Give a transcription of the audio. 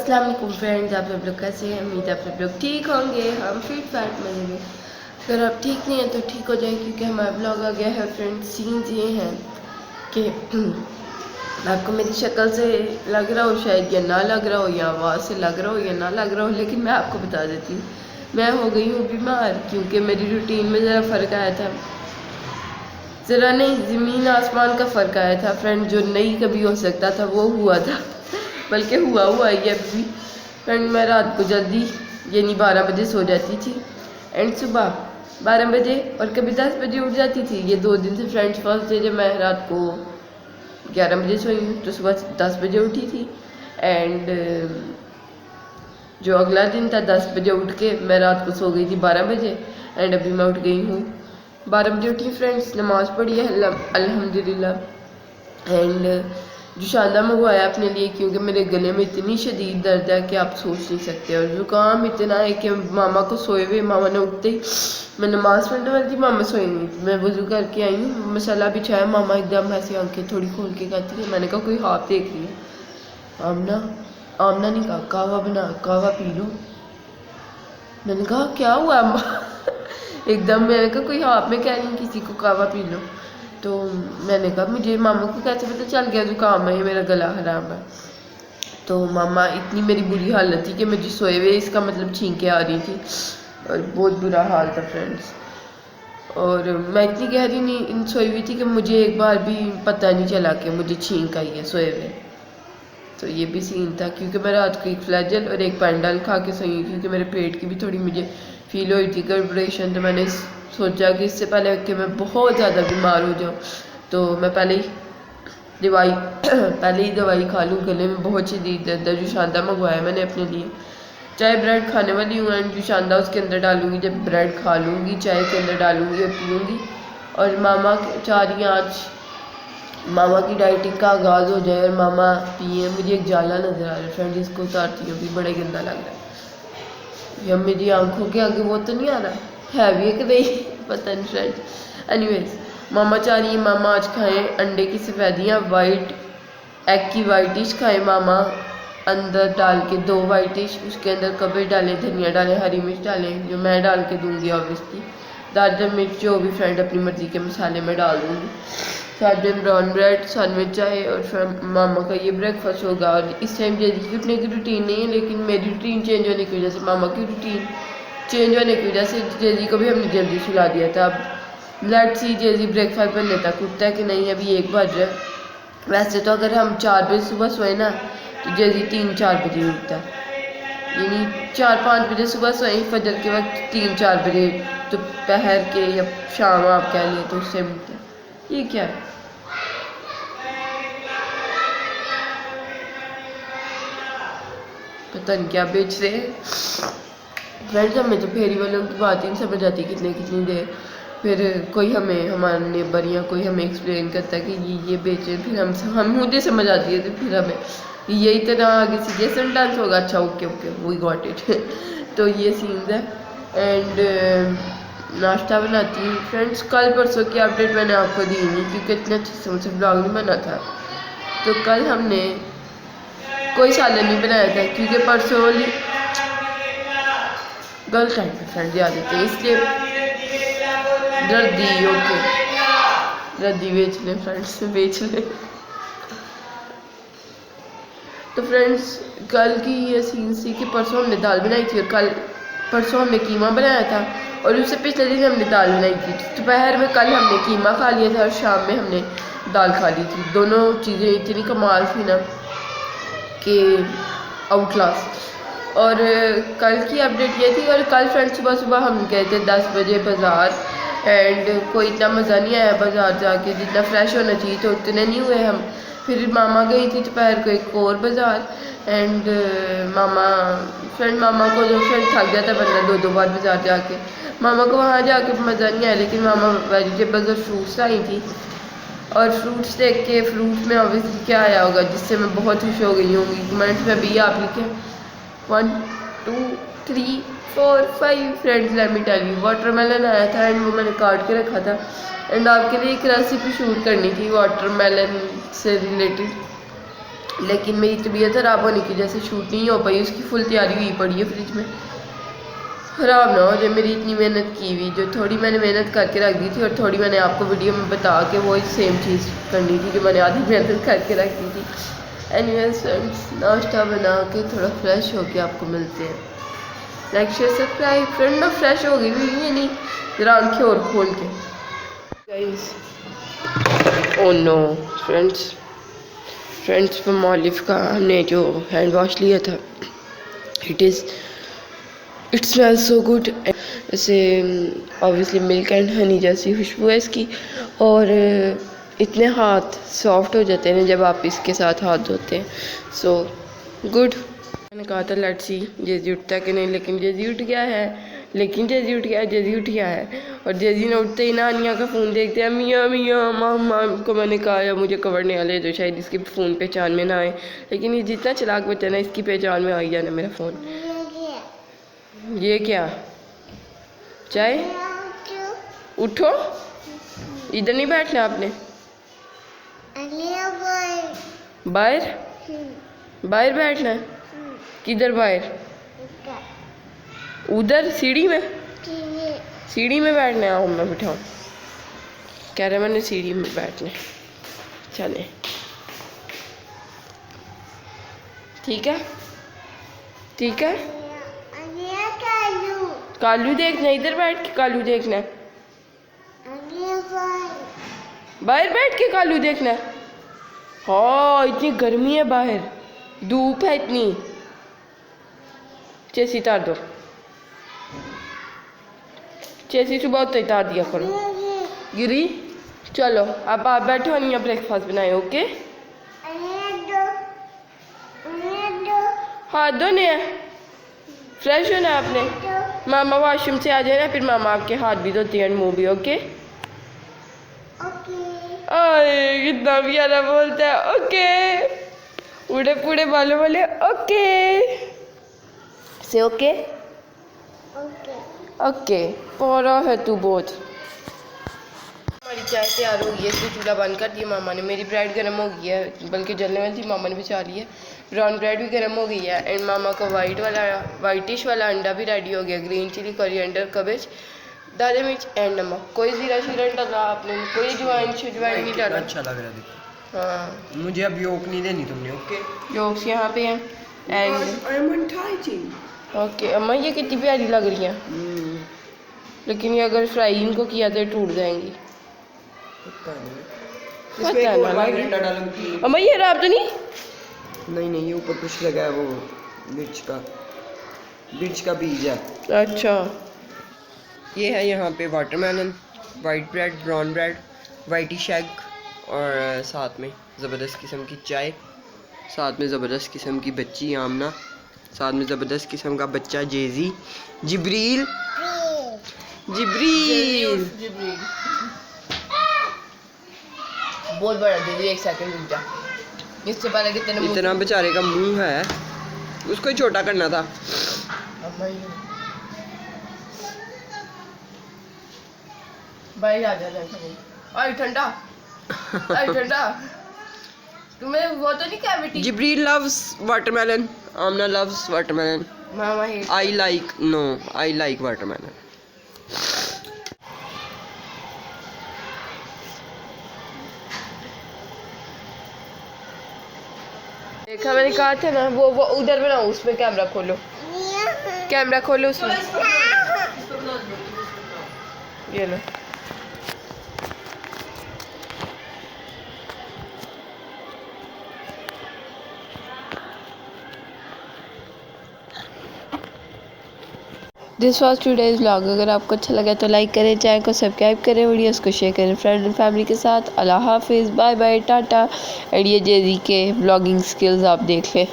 अस्सलाम वालेकुम फ्रेंड्स, आप सब लोग कैसे हैं? उम्मीद है आप सब लोग ठीक होंगे। हम फिट फैट मजे में। अगर आप ठीक नहीं हैं तो ठीक हो जाए, क्योंकि हमारा ब्लॉग आ गया है। फ्रेंड्स, सीन्स ये हैं कि आपको मेरी शक्ल से लग रहा हो शायद, या ना लग रहा हो, या आवाज़ से लग रहा हो या ना लग रहा हो, लेकिन मैं आपको बता देती हूँ, मैं हो गई हूँ बीमार, क्योंकि मेरी रूटीन में ज़रा फ़र्क आया था। ज़रा नहीं, ज़मीन आसमान का फ़र्क आया था फ्रेंड। जो नहीं कभी हो सकता था वो हुआ था, बल्कि हुआ ही है अभी। फ्रेंड, मैं रात को जल्दी यानी 12 बजे सो जाती थी, एंड सुबह 12 बजे और कभी 10 बजे उठ जाती थी। ये 2 दिन से फ्रेंड्स, फर्स्ट डे जब मैं रात को 11 बजे सोई हूँ तो सुबह 10 बजे उठी थी, एंड जो अगला दिन था 10 बजे उठ के मैं रात को सो गई थी 12 बजे, एंड अभी मैं उठ गई हूँ 12 बजे उठी। फ्रेंड्स, नमाज़ पढ़ी है अल्हम्दुलिल्लाह, एंड जुशांदा मंगवाया अपने लिए, क्योंकि मेरे गले में इतनी शदीद दर्द है कि आप सोच नहीं सकते, और ज़ुकाम इतना है कि मामा को सोए हुए, मामा ने उठते ही, मैं नमाज़ पढ़ने वाली थी, मामा सोई नहीं थी, मैं वज़ू करके आई हूँ, मसाला बिछाया, मामा एकदम ऐसी आंखें थोड़ी खोल के कहती है, मैंने कहा कोई हाथ देख रही है। आमना नहीं कहा, कहवा बना, कहवा पी लो। मैंने कहा क्या हुआ अम्मा? एकदम मैंने कहा कोई हाथ में कह रही किसी को कहवा पी लो। तो मैंने कहा मुझे मामा को कैसे पता चल गया जुकाम है, मेरा गला खराब है। तो मामा, इतनी मेरी बुरी हालत थी कि मुझे सोए हुए इसका मतलब छींकें आ रही थी, और बहुत बुरा हाल था फ्रेंड्स। और मैं इतनी गहरी नहीं सोई हुई थी कि मुझे एक बार भी पता नहीं चला कि मुझे छींक आई है सोए हुए। तो ये भी सीन था, क्योंकि मैं रात को एक फ्लैजल और एक पैंडल खा के सोई, क्योंकि मेरे पेट की भी थोड़ी मुझे फील हुई थी गड़बड़ेशन। तो मैंने सोचा कि इससे पहले कि मैं बहुत ज़्यादा बीमार हो जाऊँ, तो मैं पहले ही दवाई खा लूँ। गले में बहुत शदीद दर्द है। जुशांदा मंगवाया मैंने अपने लिए। चाय ब्रेड खाने वाली हूँ, एंड जुशांदा उसके अंदर डालूंगी। जब ब्रेड खा लूँगी चाय के अंदर डालूँगी और पीऊँगी, और मामा चाह रही हैं आज मामा की डाइटिंग का आगाज़ हो जाए और मामा पिए। मुझे एक जाला नज़र आ रहा है फ्रेंड, जिसको उतारती हूँ, भी बड़ा गंदा लग रहा है। या मेरी आंखों के आगे वो तो नहीं आ रहा है भी है कि नहीं, पता नहीं फ्रेंड। एनीवेज, मामा चाह रही है मामा आज खाएं अंडे की सफ़ेदियाँ, वाइट एग की वाइट डिश खाएं मामा, अंदर डाल के 2 वाइट डिश, उसके अंदर कबज डालें, धनिया डालें, हरी मिर्च डालें, जो मैं डाल के दूँगी ऑब्वियसली, दादर मिर्च जो भी फ्रेंड अपनी मर्ज़ी के मसाले में डाल दूँगी। साथ में ब्राउन ब्रेड, साथ में चाय, और फिर मामा का ये ब्रेकफास्ट होगा। और इस टाइम जल्दी की उठने की रूटीन नहीं है, लेकिन मेरी रूटीन चेंज होने की वजह से, मामा की रूटीन चेंज होने की वजह से जल्दी को भी हमने जल्दी सुला दिया था। अब लेट्स सी जल्दी ब्रेकफास्ट बनने तक उठता है कि नहीं। अभी 1 बज रहा है। वैसे तो अगर हम 4 बजे सुबह सोए ना तो जल्दी 3-4 बजे उठता है, यानी 4-5 बजे सुबह सोए फजर के वक्त, 3-4 बजे दोपहर के या शाम आप कह लें तो उससे उठता है। ये क्या है? पता नहीं क्या बेच रहे हैं फ्रेंड्स। हमें तो फेरी वालों की बात ही नहीं समझ आती, कितनी देर फिर कोई हमें, हमारे नेबर या कोई हमें एक्सप्लेन करता है कि ये बेचे, फिर हम मुझे समझ आती है, तो फिर हमें यही तरह आगे सीधे सेंटेंस होगा। अच्छा ओके वी गॉट इट। तो ये सीन्स है, एंड नाश्ता बनाती हूँ फ्रेंड्स। कल परसों की अपडेट मैंने आपको दी नहीं, क्योंकि इतने अच्छे से मुझसे ब्लॉग नहीं बना था। तो कल हमने कोई सालन नहीं बनाया था, क्योंकि परसों वाली गलत टाइम पे फ्रेंड याद आते हैं, इसलिए रद्दी बेच लें फ्रेंड्स, बेच लें। तो फ्रेंड्स, कल की ये सीन थी कि परसों हमने दाल बनाई थी, और परसों हमने कीमा बनाया था, और उससे पिछले दिन हमने दाल बनाई थी। दोपहर में कल हमने कीमा खा लिया था, और शाम में हमने दाल खा ली थी। दोनों चीज़ें इतनी कमाल थी ना कि आउट क्लास। और कल की अपडेट ये थी। और कल फ्रेंड्स सुबह हम गए थे 10 बजे बाज़ार, एंड कोई इतना मज़ा नहीं आया बाज़ार जाके, जितना फ्रेश होना चाहिए तो उतने नहीं हुए हम। फिर मामा गई थी दोपहर को एक और बाज़ार, एंड मामा को जो फ्रेंड थक जाता बंदा 2-2 बार बाज़ार जाके, मामा को वहाँ जाके मज़ा नहीं आया। लेकिन मामा वेजिटेबल्स और फ्रूट्स आई थी, और फ्रूट्स देख के, फ्रूट में ऑब्वियसली क्या आया होगा जिससे मैं बहुत खुश हो गई होंगी, कमेंट्स में भी आप लिखें। 1 2 3 4 5 friends, let me tell you, watermelon आया था, एंड वो मैंने काट के रखा था, एंड आपके लिए एक रेसिपी शूट करनी थी वाटरमेलन से रिलेटेड। लेकिन मेरी तबीयत ख़राब होने की वजह से शूट नहीं हो पाई। उसकी फुल तैयारी हुई पड़ी है फ्रिज में, ख़राब ना हो जाए। मेरी इतनी मेहनत की हुई, जो थोड़ी मैंने मेहनत करके रख दी थी और थोड़ी मैंने आपको वीडियो में बता के वो सेम चीज़ करनी थी जो मैंने आधी मेहनत करके रख दी थी। एनीवेज फ्रेंड्स, नाश्ता बना के थोड़ा फ्रेश होके आपको मिलते हैं। Like share subscribe. फ्रेंड मैं फ्रेश हो गई हुई ये नहीं, जरा आंखें और खोल के गाइस। ओ नो फ्रेंड्स पमोलिव का हमने जो हैंड वॉश लिया था, इट स्मेल्स सो गुड। जैसे ऑब्वियसली मिल्क एंड हनी जैसी खुशबू है इसकी, और इतने हाथ सॉफ्ट हो जाते हैं जब आप इसके साथ हाथ धोते हैं। So good. मैंने कहा था लेट्स सी जेजी उठता है कि नहीं, लेकिन जेजी उठ गया है। और जेजी ने उठते ही नानिया का फ़ोन देखते हैं, मियाँ मियाँ मामा को मैंने कहा या मुझे कवर नहीं आ ले, जो शायद इसके फ़ोन पहचान में ना आए, लेकिन ये जितना चलाक बच्चा ना इसकी पहचान में आ गया ना मेरा फ़ोन। ये क्या चाय? उठो, इधर नहीं बैठना आपने, बाहर बैठना है। किधर बाहर? उधर सीढ़ी में बैठना है। आओ मैं बिठाऊँ, कह रहे मैंने सीढ़ी में बैठना है। चले ठीक है कालू देखना, इधर बैठ के कालू देखना है, बाहर बैठ के कालू देखना है। हाँ इतनी गर्मी है बाहर, धूप है इतनी। चेसी तार दो, चेसी सुबह होते ही तार दिया करो। गिरी चलो अब आप बैठो नहीं, ब्रेकफास्ट बनाए। ओके हाथ धोने हैं, फ्रेश होना है आपने। मामा वॉशरूम से आ जाए ना, फिर मामा आपके हाथ भी धोती है, मुँह भी। ओके अरे कितना प्यारा बोलता है। ओके उड़े पूड़े बालों वाले। ओके से ओके पौरा है तू बहुत। हमारी चाय तैयार हो गई है, इसको चूल्हा बंद कर दिया मामा ने। मेरी ब्रेड गर्म हो गई है, बल्कि जलने वाली थी, मामा ने बचा ली है। ब्राउन ब्रेड भी गर्म हो गई है, एंड मामा का वाइटिश वाला अंडा भी रेडी हो गया। ग्रीन चिली, कोरिएंडर, कबेज, दाल मिर्च एंड नमक। कोई ज़ीरा शीरा नहीं डाला आपने, कोई अजवाइन नहीं डाला। अच्छा लग रहा है। हाँ मुझे अब योक नहीं देनी तुमने। ओके योक्स यहाँ पे हैं एंड ओके। अम्मा ये कितनी प्यारी लग रही है, लेकिन ये अगर फ्राई इनको किया तो टूट जाएंगी। अम्मा ये खराब तो नहीं, ये ऊपर कुछ लगा है, वो मिर्च का बीज है। अच्छा ये है यहाँ पे watermelon, white bread, brown bread, whitish egg, और साथ में ज़बरदस्त किस्म की चाय, साथ में ज़बरदस्त किस्म की बच्ची आमना, साथ में ज़बरदस्त किस्म का बच्चा जेजी, जिब्रील। बहुत बड़ा दीदी, एक सेकंड रुक जा। इससे पहले कि तेरे इतना बेचारे का मुंह है, उसको ही छोटा करना था। भाई आ जा अरे ठंडा तुम्हें वो तो नहीं cavity? Jibreel loves watermelon, Amna loves watermelon. Mama I like watermelon. देखा मैंने कहा था ना, वो उधर बनाओ, उसमें कैमरा खोलो उसमें। ये लो दिस वॉज टूडेज व्लॉग। अगर आपको अच्छा लगा तो लाइक करें, चैनल को सब्सक्राइब करें, वीडियोस को शेयर करें फ्रेंड एंड फैमिली के साथ। अल्लाह हाफिज़, बाय बाय, टाटा। एंड ये जेजी के व्लॉगिंग स्किल्स आप देख लें।